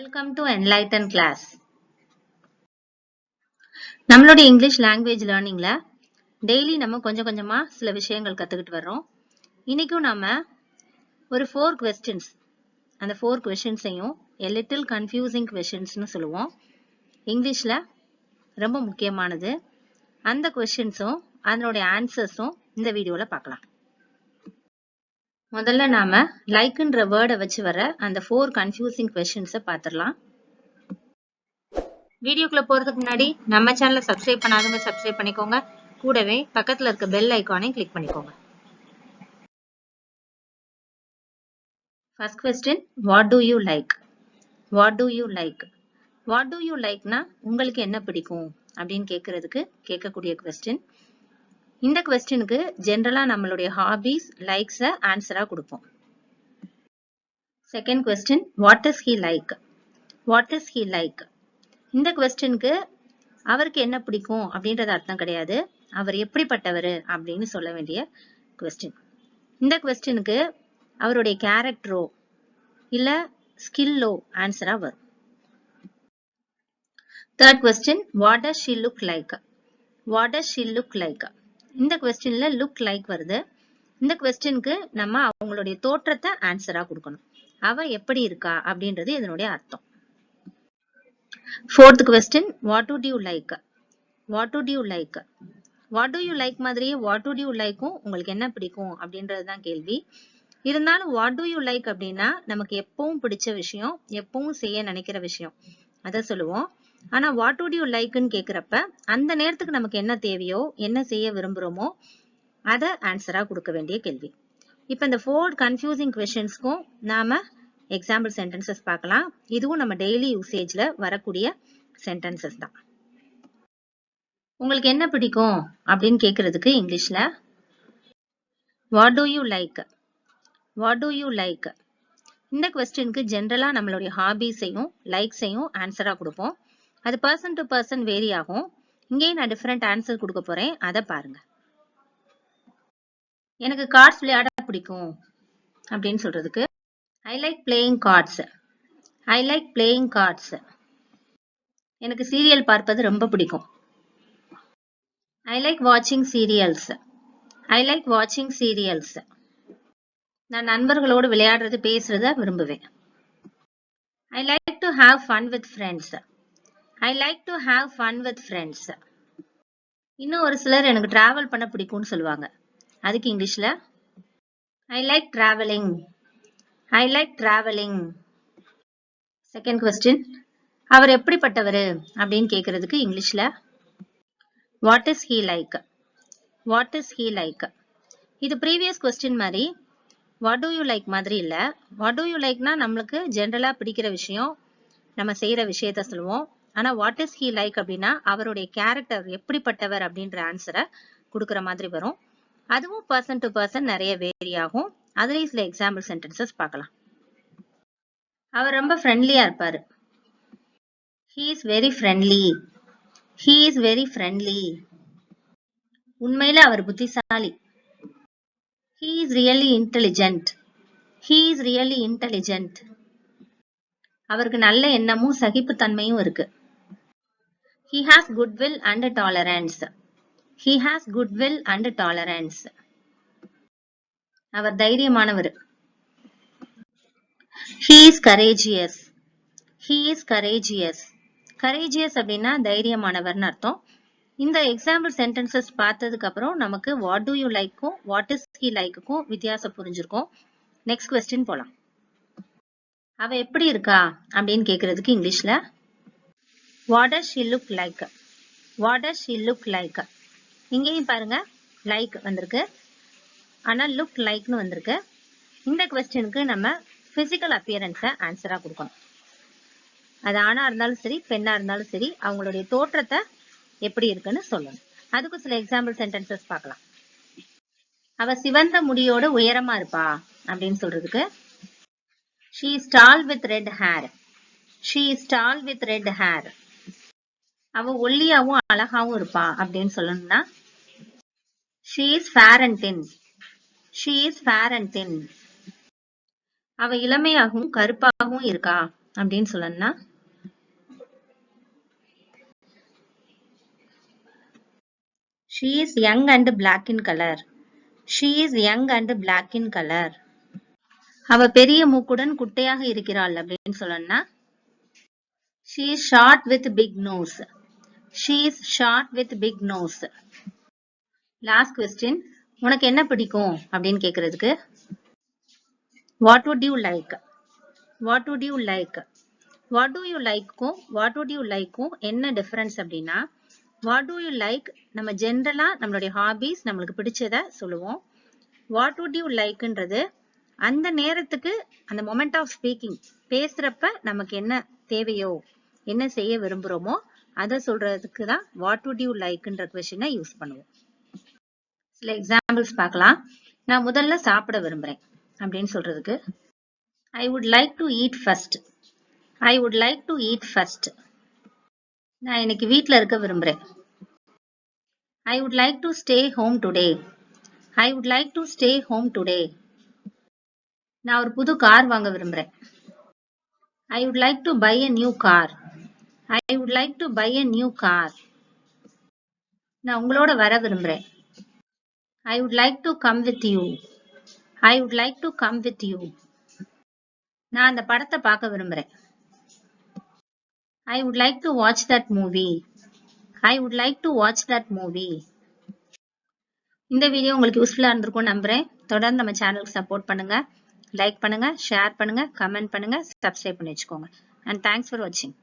Welcome to enlighten class. நம்மளுடைய English language லேர்னிங்ல daily நம்ம கொஞ்சம் கொஞ்சமா சில விஷயங்கள் கத்துக்கிட்டு வர்றோம். இன்னைக்கும் நாம ஒரு 4 questions, அந்த 4 questionsையும் a little confusing questionsனு சொல்லுவோம். இங்கிலீஷ்ல ரொம்ப முக்கியமானது. அந்த questionsம் அதனுடைய ஆன்சர்ஸும் இந்த வீடியோல பார்க்கலாம். முதல்ல நாம லைக்ன்ற வேர்டை வச்சு வர அந்த 4 confusing questionsஐ பார்த்திடலாம். வீடியோக்குள்ள போறதுக்கு முன்னாடி நம்ம சேனலை சப்ஸ்கிரைப் பண்ணாதவங்க சப்ஸ்கிரைப் பண்ணிக்கோங்க. கூடவே பக்கத்துல இருக்க பெல் ஐகானையும் கிளிக் பண்ணிக்கோங்க. First question, what do you like? What do you like? What do you likeனா உங்களுக்கு என்ன பிடிக்கும் அப்படின்னு கேட்கக்கூடிய क्वेश्चन. இந்த क्वेश्चनக்கு ஜெனரலா நம்மளுடைய ஹாபிஸ், லைக்ஸ் ஆன்சரா கொடுப்போம். Second question, what is he like? What is he like? இந்த क्वेश्चनக்கு அவருக்கு என்ன பிடிக்கும் அப்படின்றது அர்த்தம் கிடையாது. அவர் எப்படிப்பட்டவர் அப்படின்னு சொல்ல வேண்டிய क्वेश्चन. இந்த क्वेश्चनக்கு அவருடைய கேரக்டரோ இல்ல ஸ்கில்லோ ஆன்சரா வரும். Third question, what does she look like? What does she look like? இந்த क्वेश्चनல look like வருது. இந்த क्वेश्चनக்கு நம்ம அவங்களுடைய தோற்றத்தை ஆன்சரா கொடுக்கணும். அவ எப்படி இருக்கா அப்படின்றது இதனுடைய அர்த்தம். Fourth question, what would you like? What would you like? What do you like மாதிரியே what would you likeம் உங்களுக்கு என்ன பிடிக்கும் அப்படின்றது தான் கேள்வி. இருந்தாலும் what do you like அப்படின்னா நமக்கு எப்பவும் பிடிச்ச விஷயம், எப்பவும் செய்ய நினைக்கிற விஷயம் அத சொல்லுவோம். ஆனா what would you likeன்னு கேக்குறப்ப அந்த நேரத்துக்கு நமக்கு என்ன தேவையோ, என்ன செய்ய விரும்புறோமோ அத ஆன்சரா கொடுக்க வேண்டிய கேள்வி. இப்ப இந்த 4 confusing questionsக்கும் நாம எக்ஸாம்பிள் சென்டென்சஸ் பார்க்கலாம். இதுவும் நம்ம டெய்லி யூசேஜ்ல வரக்கூடிய சென்டென்சஸ் தான். உங்களுக்கு என்ன பிடிக்கும் அப்படின்னு கேக்குறதுக்கு இங்கிலீஷ்ல what do you like? What do you like? இந்த क्वेश्चनக்கு ஜெனரலா நம்மளுடைய ஹாபிஸையும் லைக்ஸையும் ஆன்சரா கொடுப்போம். அது பர்சன் டு பர்சன் வேரி ஆகும். இங்கேயும் நான் டிஃபரெண்ட் ஆன்சர் கொடுக்க போறேன், அதை பாருங்க. எனக்கு கார்ட்ஸ் விளையாட பிடிக்கும் அப்படின்னு சொல்றதுக்கு I like playing cards. I like playing cards. எனக்கு சீரியல் பார்ப்பது ரொம்ப பிடிக்கும். I like watching serials. I like watching serials. நான் நண்பர்களோடு விளையாடுறது, பேசுறத விரும்புவேன். I like to have fun with friends. I like to have fun with friends. இன்னும் ஒரு சிலர் எனக்கு டிராவல் பண்ண பிடிக்கும்னு சொல்லுவாங்க. அதுக்கு இங்கிலீஷ்ல I like traveling. I like traveling. Second question, அவர் எப்படிப்பட்டவர் அப்படின்னு கேக்குறதுக்கு இங்கிலீஷ்ல what is he like? What is he like? இது previous question மாதிரி what do you like மாதிரி இல்ல. what do you likeனா நம்மளுக்கு ஜெனரலா பிடிக்கிற விஷயம், நம்ம செய்யற விஷயத்த சொல்லுவோம். ஆனா what is he like அப்படின்னா அவருடைய கேரக்டர் எப்படிப்பட்டவர் அப்படின்ற ஆன்சரை கொடுக்கிற மாதிரி வரும். அதுவும் பர்சன் டு பர்சன் நிறைய வேரி ஆகும். அதுலயும் சில எக்ஸாம்பிள் சென்டென்சஸ் பார்க்கலாம். அவர் ரொம்ப ஃப்ரெண்ட்லியா இருப்பாரு. He is very friendly. He is very friendly. உண்மையில அவர் புத்திசாலி. He is really intelligent. He is really intelligent. அவருக்கு நல்ல எண்ணமும் சகிப்புத்தன்மையும் இருக்கு. He has goodwill and tolerance. He has goodwill and tolerance. Our தைரியமானவர். He is courageous. He is courageous. courageous அப்படின்னா தைரியமானவர்னு அர்த்தம். இந்த example sentences பார்த்ததுக்கு அப்புறம் நமக்கு what do you likeக்கும் what is he likeக்கும் வித்தியாசம் புரிஞ்சிருக்கும். நெக்ஸ்ட் क्वेश्चन போலாம். அவ எப்படி இருக்கா அப்படின்னு கேக்குறதுக்கு இங்கிலீஷ்ல what does she look like? What does she look like? இங்கேயும் பாருங்க like வந்திருக்கு, ஆனா look likeனு வந்திருக்கு. இந்த क्वेश्चनக்கு நம்ம பிசிக்கல் அப்பியரன்ஸை ஆன்சரா கொடுக்கணும். அது ஆணா இருந்தாலும் சரி, பெண்ணா இருந்தாலும் சரி, அவங்களுடைய தோற்றத்தை எப்படி இருக்குன்னு சொல்லணும். அதுக்கு சில எக்ஸாம்பிள் சென்டென்சஸ் பார்க்கலாம். அவ சிவந்த முடியோட உயரமா இருப்பா அப்படின்னு சொல்றதுக்கு she is tall with red hair. She is tall with red hair. அவ ஒல்லியாவும் அழகாவும் இருப்பா அப்படின்னு சொல்லணும்னா she is fair and thin. She is fair and thin. அவ இளமையாகவும் கருப்பாகவும் இருக்கா அப்படின்னு சொல்லணும்னா she is young and black in color. She is young and black in color. அவ பெரிய மூக்குடன் குட்டையாக இருக்கிறாள் அப்படின்னு சொல்லணும்னா she is short with big nose. She is short with big nose. Last question, உனக்கு என்ன பிடிக்கும் அப்படின்னு கேக்குறதுக்கு what would you like? What would you like? What do you like-க்கும் what would you like-க்கும் என்ன டிஃபரன்ஸ் அப்படின்னா what do you like நம்ம ஜென்ரலா நம்மளுடைய ஹாபிஸ் நம்மளுக்கு பிடிச்சத சொல்லுவோம். what would you like-ன்றது அந்த நேரத்துக்கு அந்த மொமெண்ட் ஆஃப் ஸ்பீக்கிங் பேசுறப்ப நமக்கு என்ன தேவையோ என்ன செய்ய விரும்புறோமோ அதை சொல்றதுக்கு தான் what would you like-ன்ற கொஸ்டினை யூஸ் பண்ணுவோம். சில எக்ஸாம்பிள்ஸ் பார்க்கலாம். நான் முதல்ல சாப்பிட விரும்புறேன் அப்படின்னு சொல்றதுக்கு I would like to eat first. I would like to eat first. நான் இன்னைக்கு வீட்ல இருக்க விரும்புறேன். I would like to stay home today. I would like to stay home today. நான் ஒரு புது கார் வாங்க விரும்புறேன். I would like to buy a new car. I would like to buy a new car. நான் உங்களோட வர விரும்புறேன். I would like to come with you. I would like to come with you. நான் அந்த படத்தை பார்க்க விரும்புறேன். I would like to watch that movie. I would like to watch that movie. இந்த வீடியோ உங்களுக்கு யூஸ்ஃபுல்லா இருந்திருக்கும் நம்புறேன். தொடர்ந்து நம்ம சேனலுக்கு சப்போர்ட் பண்ணுங்க, லைக் பண்ணுங்க, ஷேர் பண்ணுங்க, கமெண்ட் பண்ணுங்க, சப்ஸ்கிரைப் பண்ணி வச்சுக்கோங்க. And thanks for watching.